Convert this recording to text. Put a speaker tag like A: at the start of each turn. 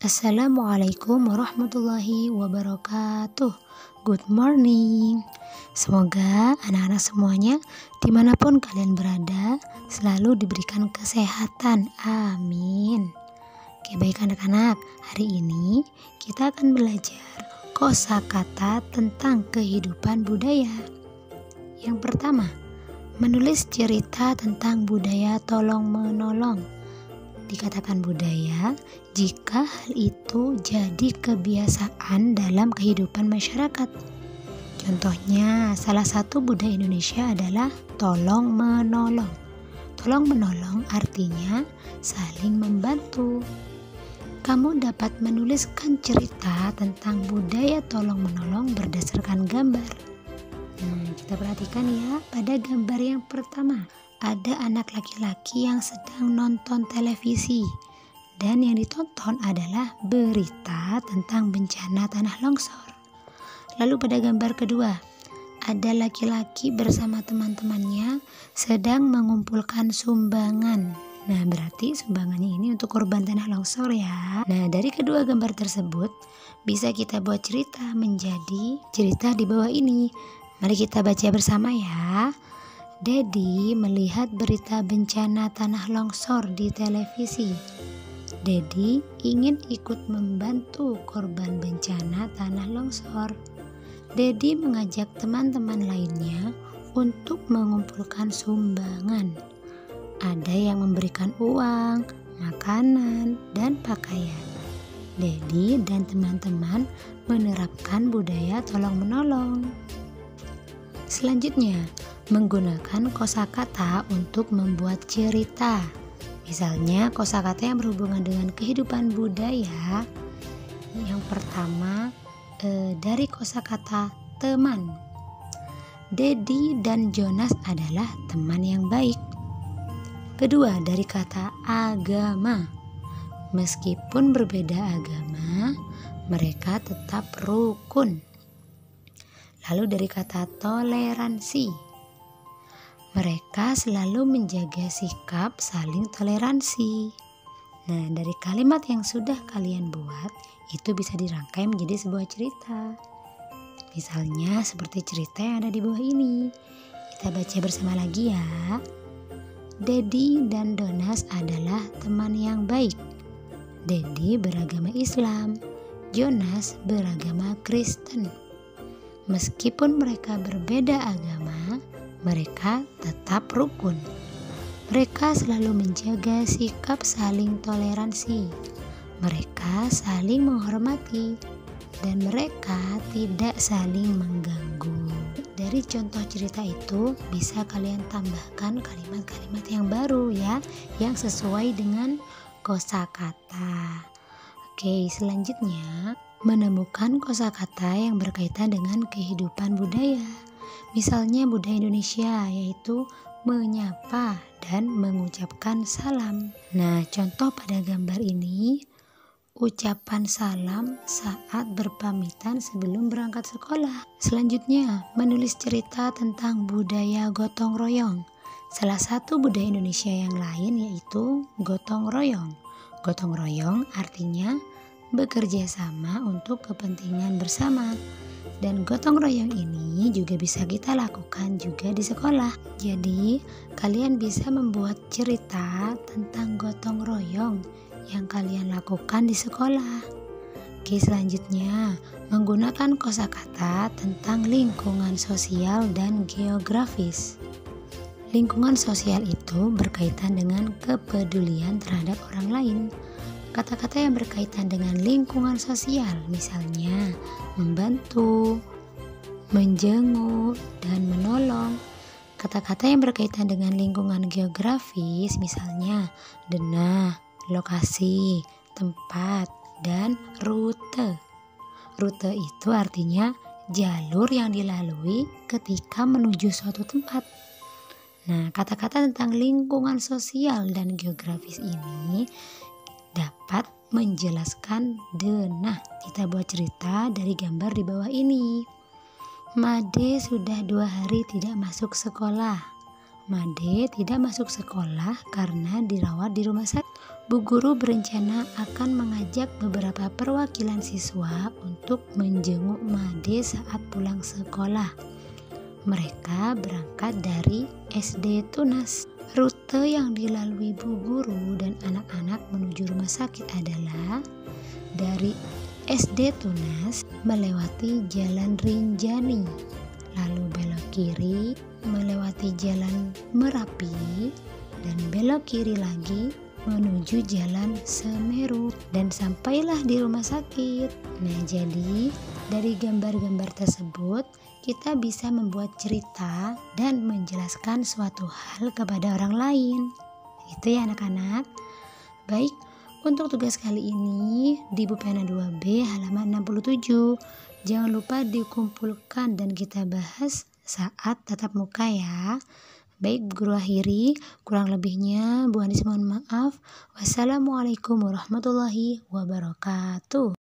A: Assalamualaikum warahmatullahi wabarakatuh. Good morning. Semoga anak-anak semuanya dimanapun kalian berada selalu diberikan kesehatan. Amin. Oke, baik anak-anak, hari ini kita akan belajar kosakata tentang kehidupan budaya. Yang pertama, menulis cerita tentang budaya tolong-menolong. Dikatakan budaya jika hal itu jadi kebiasaan dalam kehidupan masyarakat. Contohnya, salah satu budaya Indonesia adalah tolong-menolong. Tolong-menolong artinya saling membantu. Kamu dapat menuliskan cerita tentang budaya tolong-menolong berdasarkan gambar. Kita perhatikan ya, pada gambar yang pertama ada anak laki-laki yang sedang nonton televisi dan yang ditonton adalah berita tentang bencana tanah longsor. Lalu pada gambar kedua ada laki-laki bersama teman-temannya sedang mengumpulkan sumbangan. Nah, berarti sumbangannya ini untuk korban tanah longsor ya. Nah, dari kedua gambar tersebut bisa kita buat cerita menjadi cerita di bawah ini. Mari kita baca bersama ya. Dedi melihat berita bencana tanah longsor di televisi. Dedi ingin ikut membantu korban bencana tanah longsor. Dedi mengajak teman-teman lainnya untuk mengumpulkan sumbangan. Ada yang memberikan uang, makanan, dan pakaian. Dedi dan teman-teman menerapkan budaya tolong-menolong. Selanjutnya, menggunakan kosakata untuk membuat cerita. Misalnya kosakata yang berhubungan dengan kehidupan budaya. Yang pertama dari kosakata teman. Dedi dan Jonas adalah teman yang baik. Kedua, dari kata agama. Meskipun berbeda agama, mereka tetap rukun. Lalu dari kata toleransi. Mereka selalu menjaga sikap saling toleransi. Nah, dari kalimat yang sudah kalian buat, itu bisa dirangkai menjadi sebuah cerita. Misalnya seperti cerita yang ada di bawah ini. Kita baca bersama lagi ya. Dedi dan Jonas adalah teman yang baik. Dedi beragama Islam, Jonas beragama Kristen. Meskipun mereka berbeda agama, mereka tetap rukun. Mereka selalu menjaga sikap saling toleransi. Mereka saling menghormati dan mereka tidak saling mengganggu. Dari contoh cerita itu bisa kalian tambahkan kalimat-kalimat yang baru ya, yang sesuai dengan kosakata. Oke, selanjutnya menemukan kosakata yang berkaitan dengan kehidupan budaya. Misalnya budaya Indonesia, yaitu menyapa dan mengucapkan salam. Nah, contoh pada gambar ini, ucapan salam saat berpamitan sebelum berangkat sekolah. Selanjutnya, menulis cerita tentang budaya gotong royong. Salah satu budaya Indonesia yang lain yaitu gotong royong. Gotong royong artinya bekerja sama untuk kepentingan bersama. Dan gotong royong ini juga bisa kita lakukan juga di sekolah. Jadi, kalian bisa membuat cerita tentang gotong royong yang kalian lakukan di sekolah. Oke, selanjutnya, menggunakan kosakata tentang lingkungan sosial dan geografis. Lingkungan sosial itu berkaitan dengan kepedulian terhadap orang lain. Kata-kata yang berkaitan dengan lingkungan sosial, misalnya membantu, menjenguk, dan menolong. Kata-kata yang berkaitan dengan lingkungan geografis, misalnya denah, lokasi, tempat, dan rute. Rute itu artinya jalur yang dilalui ketika menuju suatu tempat. Nah, kata-kata tentang lingkungan sosial dan geografis ini dapat menjelaskan denah. Kita buat cerita dari gambar di bawah ini. Made sudah 2 hari tidak masuk sekolah. Made tidak masuk sekolah karena dirawat di rumah sakit. Bu Guru berencana akan mengajak beberapa perwakilan siswa untuk menjenguk Made saat pulang sekolah. Mereka berangkat dari SD Tunas. Rute yang dilalui Bu Guru dan anak-anak menuju rumah sakit adalah dari SD Tunas melewati Jalan Rinjani, lalu belok kiri melewati Jalan Merapi, dan belok kiri lagi menuju Jalan Semeru, dan sampailah di rumah sakit. Nah, jadi dari gambar-gambar tersebut kita bisa membuat cerita dan menjelaskan suatu hal kepada orang lain. Itu ya anak-anak. Baik, untuk tugas kali ini di buku pena 2B halaman 67. Jangan lupa dikumpulkan dan kita bahas saat tatap muka ya. Baik, Bu Guru akhiri, kurang lebihnya Bu Andis mohon maaf. Wassalamualaikum warahmatullahi wabarakatuh.